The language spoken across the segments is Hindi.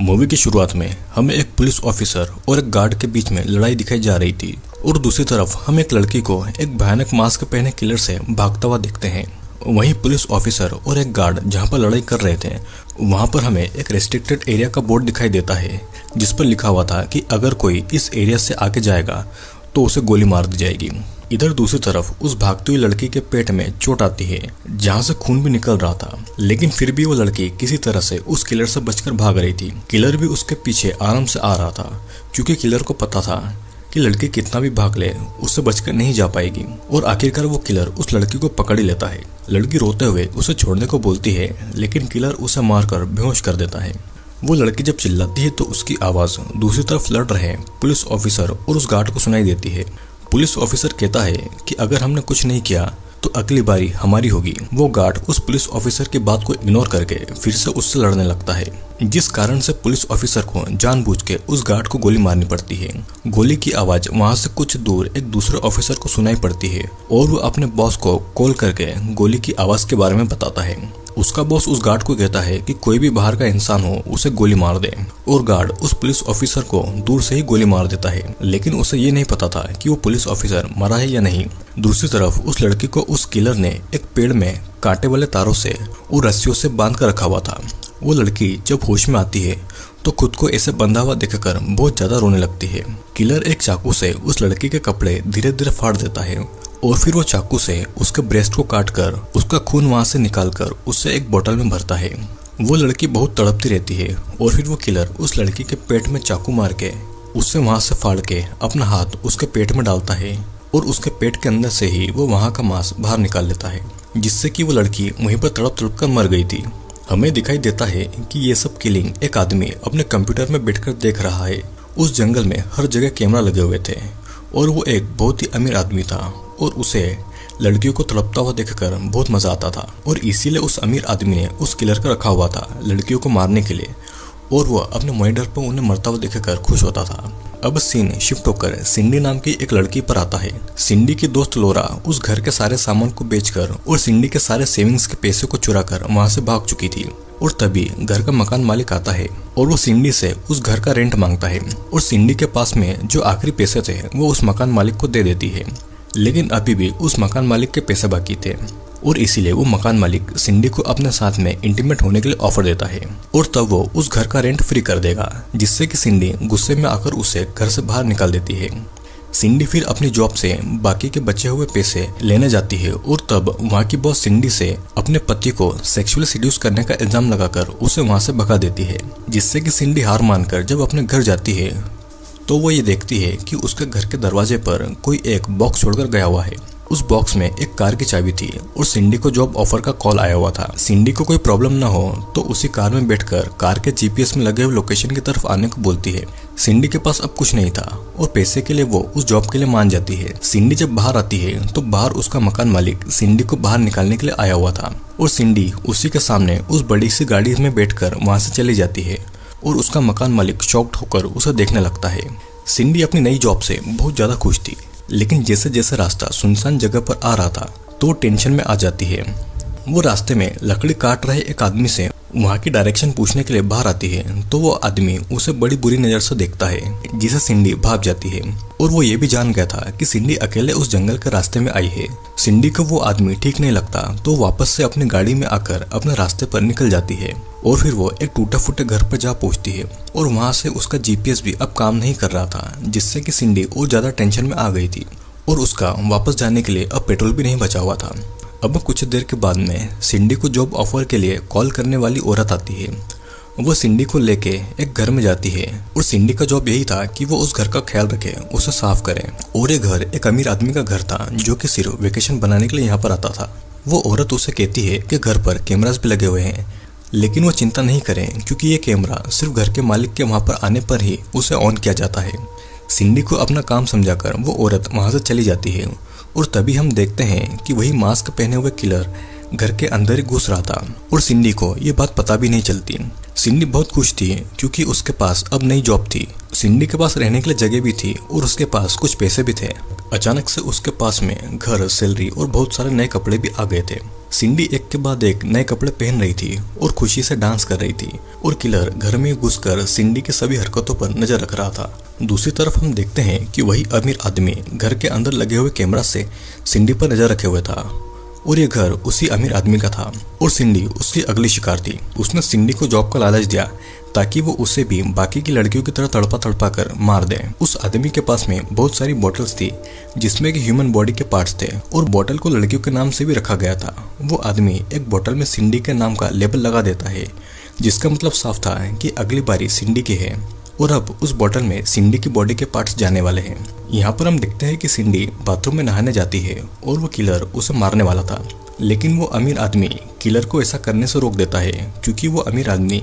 मूवी की शुरुआत में हमें एक पुलिस ऑफिसर और एक गार्ड के बीच में लड़ाई दिखाई जा रही थी और दूसरी तरफ हम एक लड़की को एक भयानक मास्क पहने किलर से भागता हुआ देखते हैं। वहीं पुलिस ऑफिसर और एक गार्ड जहां पर लड़ाई कर रहे थे वहां पर हमें एक रेस्ट्रिक्टेड एरिया का बोर्ड दिखाई देता है जिस पर लिखा हुआ था कि अगर कोई इस एरिया से आगे जाएगा तो उसे गोली मार दी जाएगी। इधर दूसरी तरफ उस भागती हुई लड़की के पेट में चोट आती है जहां से खून भी निकल रहा था, लेकिन फिर भी वो लड़की किसी तरह से उस किलर से बचकर भाग रही थी। किलर भी उसके पीछे आराम से आ रहा था क्योंकि किलर को पता था कि लड़की कितना भी भाग ले उससे बचकर नहीं जा पाएगी और आखिरकार वो किलर उस लड़की को पकड़ ही लेता है। लड़की रोते हुए उसे छोड़ने को बोलती है लेकिन किलर उसे मारकर बेहोश कर देता है। वो लड़की जब चिल्लाती है तो उसकी आवाज दूसरी तरफ लड़ रहे पुलिस ऑफिसर और उस गार्ड को सुनाई देती है। पुलिस ऑफिसर कहता है कि अगर हमने कुछ नहीं किया तो अगली बारी हमारी होगी। वो गार्ड उस पुलिस ऑफिसर की बात को इग्नोर करके फिर से उससे लड़ने लगता है, जिस कारण से पुलिस ऑफिसर को जानबूझ के उस गार्ड को गोली मारनी पड़ती है। गोली की आवाज वहां से कुछ दूर एक दूसरे ऑफिसर को सुनाई पड़ती है और वो अपने बॉस को कॉल करके गोली की आवाज के बारे में बताता है। उसका बॉस उस गार्ड को कहता है कि कोई भी बाहर का इंसान हो उसे गोली मार दे और गार्ड उस पुलिस ऑफिसर को दूर से ही गोली मार देता है, लेकिन उसे ये नहीं पता था कि वो पुलिस ऑफिसर मरा है या नहीं। दूसरी तरफ उस लड़की को उस किलर ने एक पेड़ में कांटे वाले तारों से और रस्सियों से बांध कर रखा हुआ था। वो लड़की जब होश में आती है तो खुद को ऐसे बंधा हुआ देखकर बहुत ज्यादा रोने लगती है। किलर एक चाकू से उस लड़की के कपड़े धीरे धीरे फाड़ देता है और फिर वो चाकू से उसके ब्रेस्ट को काटकर उसका खून वहां से निकालकर उसे एक बोतल में भरता है। वो लड़की बहुत तड़पती रहती है और फिर वो किलर उस लड़की के पेट में चाकू मार के उससे वहां से फाड़ के अपना हाथ उसके पेट में डालता है और उसके पेट के अंदर से ही वो वहां का मांस बाहर निकाल लेता है, जिससे कि वो लड़की वहीं पर तड़प तड़प कर मर गई थी। हमें दिखाई देता है कि ये सब किलिंग एक आदमी अपने कंप्यूटर में बैठकर देख रहा है। उस जंगल में हर जगह कैमरा लगे हुए थे और वो एक बहुत ही अमीर आदमी था और उसे लड़कियों को तड़पता हुआ देखकर बहुत मजा आता था और इसीलिए उस अमीर आदमी ने उस किलर का रखा हुआ था लड़कियों को मारने के लिए और वो अपने मॉनिटर पर उन्हें मरता हुआ देखकर खुश होता था। अब सीन शिफ्ट होकर सिंडी नाम की एक लड़की पर आता है। सिंडी की दोस्त लोरा उस घर के सारे सामान को बेचकर और सिंडी के सारे सेविंग्स के पैसे को चुरा कर वहां से भाग चुकी थी और तभी घर का मकान मालिक आता है और वो सिंडी से उस घर का रेंट मांगता है और सिंडी के पास में जो आखिरी पैसे थे वो उस मकान मालिक को दे देती है, लेकिन अभी भी उस मकान मालिक के पैसे बाकी थे और इसीलिए वो मकान मालिक सिंडी को अपने साथ में इंटीमेट होने के लिए ऑफर देता है और तब वो उस घर का रेंट फ्री कर देगा, जिससे कि सिंडी गुस्से में आकर उसे घर से बाहर निकाल देती है। सिंडी फिर अपनी जॉब से बाकी के बचे हुए पैसे लेने जाती है और तब वहाँ की बॉस सिंडी से अपने पति को सेक्सुअली सीड्यूस करने का इल्जाम लगाकर उसे वहाँ से भगा देती है, जिससे कि सिंडी हार मानकर जब अपने घर जाती है तो वो ये देखती है कि उसके घर के दरवाजे पर कोई एक बॉक्स छोड़कर गया हुआ है। उस बॉक्स में एक कार की चाबी थी और सिंडी को जॉब ऑफर का कॉल आया हुआ था। सिंडी को कोई प्रॉब्लम ना हो तो उसी कार में बैठकर कार के जीपीएस में लगे हुए लोकेशन की तरफ आने को बोलती है। सिंडी के पास अब कुछ नहीं था और पैसे के लिए वो उस जॉब के लिए मान जाती है। सिंडी जब बाहर आती है तो बाहर उसका मकान मालिक सिंडी को बाहर निकालने के लिए आया हुआ था और सिंडी उसी के सामने उस बड़ी सी गाड़ी में बैठकर वहां से चली जाती है और उसका मकान मालिक शॉक्ड होकर उसे देखने लगता है। सिंडी अपनी नई जॉब से बहुत ज्यादा खुश थी, लेकिन जैसे जैसे रास्ता सुनसान जगह पर आ रहा था तो टेंशन में आ जाती है। वो रास्ते में लकड़ी काट रहे एक आदमी से वहाँ की डायरेक्शन पूछने के लिए बाहर आती है तो वो आदमी उसे बड़ी बुरी नजर से देखता है, जिसे सिंडी भाग जाती है और वो ये भी जान गया था कि सिंडी अकेले उस जंगल के रास्ते में आई है। सिंडी को वो आदमी ठीक नहीं लगता तो वापस से अपनी गाड़ी में आकर अपने रास्ते पर निकल जाती है और फिर वो एक टूटे फूटे घर पर जा पहुंचती है और वहां से उसका जीपीएस भी अब काम नहीं कर रहा था, जिससे कि सिंडी और ज्यादा टेंशन में आ गई थी और उसका वापस जाने के लिए अब पेट्रोल भी नहीं बचा हुआ था। अब कुछ देर के बाद में सिंडी को जॉब ऑफर के लिए कॉल करने वाली औरत आती है। वो सिंडी को लेके एक घर में जाती है और सिंडी का जॉब यही था कि वो उस घर का ख्याल रखे, उसे साफ करे और ये घर एक अमीर आदमी का घर था जो कि सिर्फ वेकेशन बनाने के लिए यहाँ पर आता था। वो औरत उसे कहती है कि घर पर कैमरास भी लगे हुए हैं, लेकिन वो चिंता नहीं करे क्योंकि ये कैमरा सिर्फ घर के मालिक के वहाँ पर आने पर ही उसे ऑन किया जाता है। सिंडी को अपना काम समझाकर वो औरत वहाँ से चली जाती है और तभी हम देखते हैं कि वही मास्क पहने हुए किलर घर के अंदर ही घुस रहा था और सिंडी को ये बात पता भी नहीं चलती। सिंडी बहुत खुश थी क्योंकि उसके पास अब नई जॉब थी, सिंडी के पास रहने के लिए जगह भी थी और उसके पास कुछ पैसे भी थे। अचानक से उसके पास में घर, सैलरी और बहुत सारे नए कपड़े भी आ गए थे। सिंडी एक के बाद एक नए कपड़े पहन रही थी और खुशी से डांस कर रही थी और किलर घर में घुसकर सिंडी की सभी हरकतों पर नजर रख रहा था। दूसरी तरफ हम देखते हैं कि वही अमीर आदमी घर के अंदर लगे हुए कैमरा से सिंडी पर नजर रखे हुए था और ये घर उसी अमीर आदमी का था और सिंडी उसकी अगली शिकार थी। उसने सिंडी को जॉब का लालच दिया ताकि वो उसे भी बाकी की लड़कियों की तरह तड़पा तड़पा कर मार दे। उस आदमी के पास में बहुत सारी बोतल्स थी जिसमें कि ह्यूमन बॉडी के पार्ट्स थे और बोतल को लड़कियों के नाम से भी रखा गया था। वो आदमी एक बोतल में सिंडी के नाम का लेबल लगा देता है जिसका मतलब साफ था कि अगली बारी सिंडी की है और अब उस बोतल में सिंडी की बॉडी के पार्ट्स जाने वाले हैं। यहाँ पर हम देखते हैं कि सिंडी बाथरूम में नहाने जाती है और वो किलर उसे मारने वाला था, लेकिन वो अमीर आदमी किलर को ऐसा करने से रोक देता है क्योंकि वो अमीर आदमी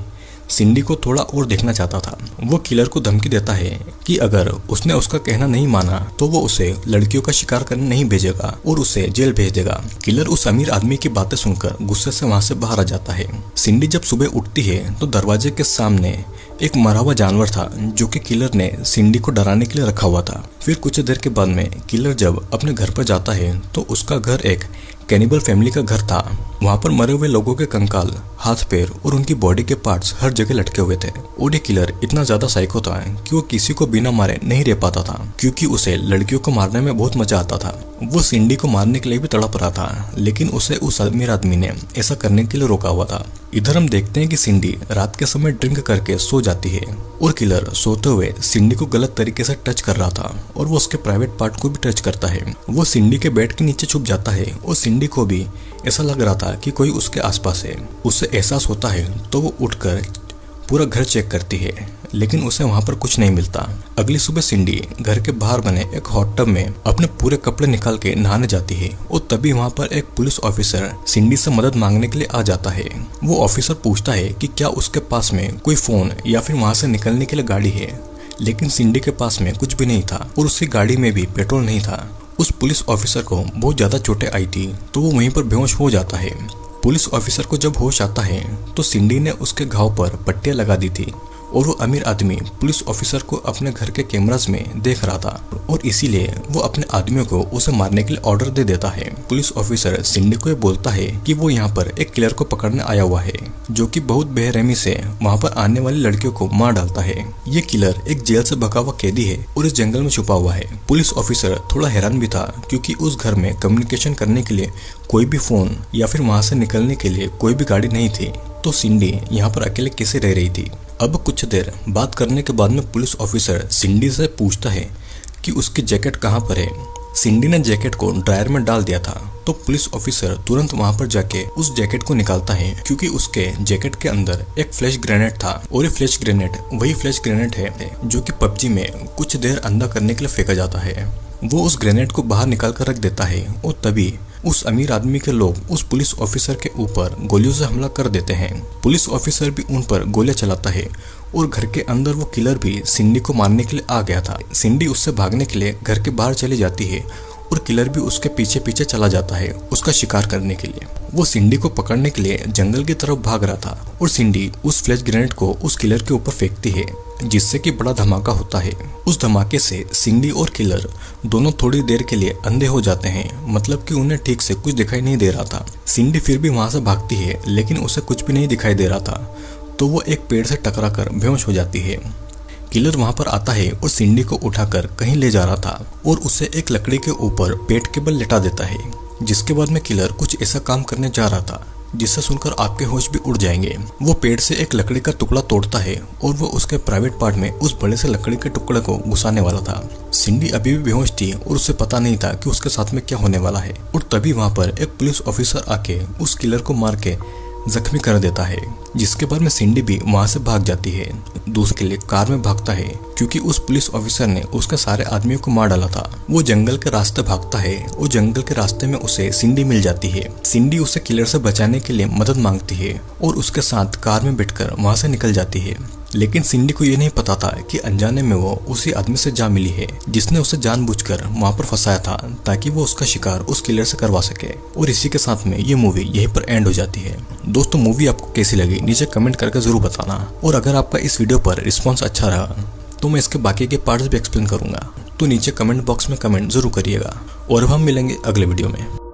सिंडी को थोड़ा और देखना चाहता था। वो किलर को धमकी देता है कि अगर उसने उसका कहना नहीं माना तो वो उसे लड़कियों का शिकार करने नहीं भेजेगा और उसे जेल भेज देगा। किलर उस अमीर आदमी की बातें सुनकर गुस्से से वहां से बाहर आ जाता है। सिंडी जब सुबह उठती है तो दरवाजे के सामने एक मरा हुआ जानवर था जो कि किलर ने सिंडी को डराने के लिए रखा हुआ था। फिर कुछ देर के बाद में किलर जब अपने घर पर जाता है तो उसका घर एक कैनिबल फैमिली का घर था। वहाँ पर मरे हुए लोगों के कंकाल, हाथ पैर और उनकी बॉडी के पार्ट्स हर जगह लटके हुए थे और ये किलर इतना ज्यादा साइको था कि वो किसी को बिना मारे नहीं रह पाता था क्योंकि उसे लड़कियों को मारने में बहुत मजा आता था। वो सिंडी को मारने के लिए भी तड़प रहा था, लेकिन उसे उस अमीर आदमी ने ऐसा करने के लिए रोका हुआ था। इधर हम देखते हैं कि सिंडी रात के समय ड्रिंक करके सो जाती है और किलर सोते हुए सिंडी को गलत तरीके से टच कर रहा था और वो उसके प्राइवेट पार्ट को भी टच करता है। वो सिंडी के बेड के नीचे छुप जाता है और सिंडी को भी ऐसा लग रहा था कि कोई उसके आसपास है। उसे एहसास होता है तो वो उठकर पूरा घर चेक करती है, लेकिन उसे वहां पर कुछ नहीं मिलता। अगली सुबह सिंडी घर के बाहर बने एक हॉट टब में अपने पूरे कपड़े निकाल के नहाने जाती है और तभी वहां पर एक पुलिस ऑफिसर सिंडी से मदद मांगने के लिए आ जाता है। वो ऑफिसर पूछता है कि क्या उसके पास में कोई फोन या फिर वहां से निकलने के लिए गाड़ी है, लेकिन सिंडी के पास में कुछ भी नहीं था और उसकी गाड़ी में भी पेट्रोल नहीं था। उस पुलिस ऑफिसर को बहुत ज्यादा चोटें आई थी तो वो वहीं पर बेहोश हो जाता है। पुलिस ऑफिसर को जब होश आता है तो सिंडी ने उसके घाव पर पट्टियां लगा दी थी और वो अमीर आदमी पुलिस ऑफिसर को अपने घर के कैमरास में देख रहा था और इसीलिए वो अपने आदमियों को उसे मारने के लिए ऑर्डर दे देता है। पुलिस ऑफिसर सिंडी को ये बोलता है कि वो यहाँ पर एक किलर को पकड़ने आया हुआ है जो कि बहुत बेरहमी से वहाँ पर आने वाली लड़कियों को मार डालता है। ये किलर एक जेल से भगा हुआ कैदी है और इस जंगल में छुपा हुआ है। पुलिस ऑफिसर थोड़ा हैरान भी था क्योंकि उस घर में कम्युनिकेशन करने के लिए कोई भी फोन या फिर वहाँ से निकलने के लिए कोई भी गाड़ी नहीं थी, तो सिंडी यहाँ पर अकेले कैसे रह रही थी। अब कुछ देर बात करने के बाद में पुलिस ऑफिसर सिंडी से पूछता है कि उसकी जैकेट कहाँ पर है। सिंडी ने जैकेट को ड्रायर में डाल दिया था तो पुलिस ऑफिसर तुरंत वहां पर जाके उस जैकेट को निकालता है क्योंकि उसके जैकेट के अंदर एक फ्लैश ग्रेनेड था और ये फ्लैश ग्रेनेड वही फ्लैश ग्रेनेड है जो कि पबजी में कुछ देर अंदर करने के लिए फेंका जाता है। वो उस ग्रेनेड को बाहर निकाल कर रख देता है और तभी उस अमीर आदमी के लोग उस पुलिस ऑफिसर के ऊपर गोलियों से हमला कर देते हैं। पुलिस ऑफिसर भी उन पर गोलियां चलाता है और घर के अंदर वो किलर भी सिंडी को मारने के लिए आ गया था। सिंडी उससे भागने के लिए घर के बाहर चली जाती है और किलर भी उसके पीछे पीछे चला जाता है उसका शिकार करने के लिए। वो सिंडी को पकड़ने के लिए जंगल की तरफ भाग रहा था और सिंडी उस फ्लैश ग्रेनेड को उस किलर के ऊपर फेंकती है जिससे कि बड़ा धमाका होता है। उस धमाके से सिंडी और किलर दोनों थोड़ी देर के लिए अंधे हो जाते हैं, मतलब कि उन्हें ठीक से कुछ दिखाई नहीं दे रहा था। सिंडी फिर भी वहां से भागती है लेकिन उसे कुछ भी नहीं दिखाई दे रहा था तो वो एक पेड़ से टकरा कर बेहोश हो जाती है। किलर वहां पर आता है और सिंडी को उठाकर कहीं ले जा रहा था और उसे एक लकड़ी के ऊपर पेट के बल लेटा देता है, जिसके बाद में किलर कुछ ऐसा काम करने जा रहा था जिससे सुनकर आपके होश भी उड़ जाएंगे। वो पेड़ से एक लकड़ी का टुकड़ा तोड़ता है और वो उसके प्राइवेट पार्ट में उस बड़े से लकड़ी के टुकड़े को घुसाने वाला था। सिंडी अभी भी बेहोश थी और उसे पता नहीं था कि उसके साथ में क्या होने वाला है और तभी वहां पर एक पुलिस ऑफिसर आके उस किलर को मार के जख्मी कर देता है, जिसके बाद में सिंडी भी वहां से भाग जाती है। दूसरे के लिए कार में भागता है क्योंकि उस पुलिस ऑफिसर ने उसके सारे आदमियों को मार डाला था। वो जंगल के रास्ते भागता है और जंगल के रास्ते में उसे सिंडी मिल जाती है। सिंडी उसे किलर से बचाने के लिए मदद मांगती है और उसके साथ कार में बैठकर वहां से निकल जाती है, लेकिन सिंडी को ये नहीं पता था कि अनजाने में वो उसी आदमी से जा मिली है जिसने उसे जानबूझकर वहां पर फंसाया था ताकि वो उसका शिकार उस किलर से करवा सके। और इसी के साथ में ये मूवी यहीं पर एंड हो जाती है। दोस्तों, मूवी आपको कैसी लगी नीचे कमेंट करके जरूर बताना और अगर आपका इस वीडियो पर रिस्पॉन्स अच्छा रहा तो मैं इसके बाकी के पार्ट्स भी एक्सप्लेन करूंगा। तो नीचे कमेंट बॉक्स में कमेंट जरूर करिएगा। और अब हम मिलेंगे अगले वीडियो में।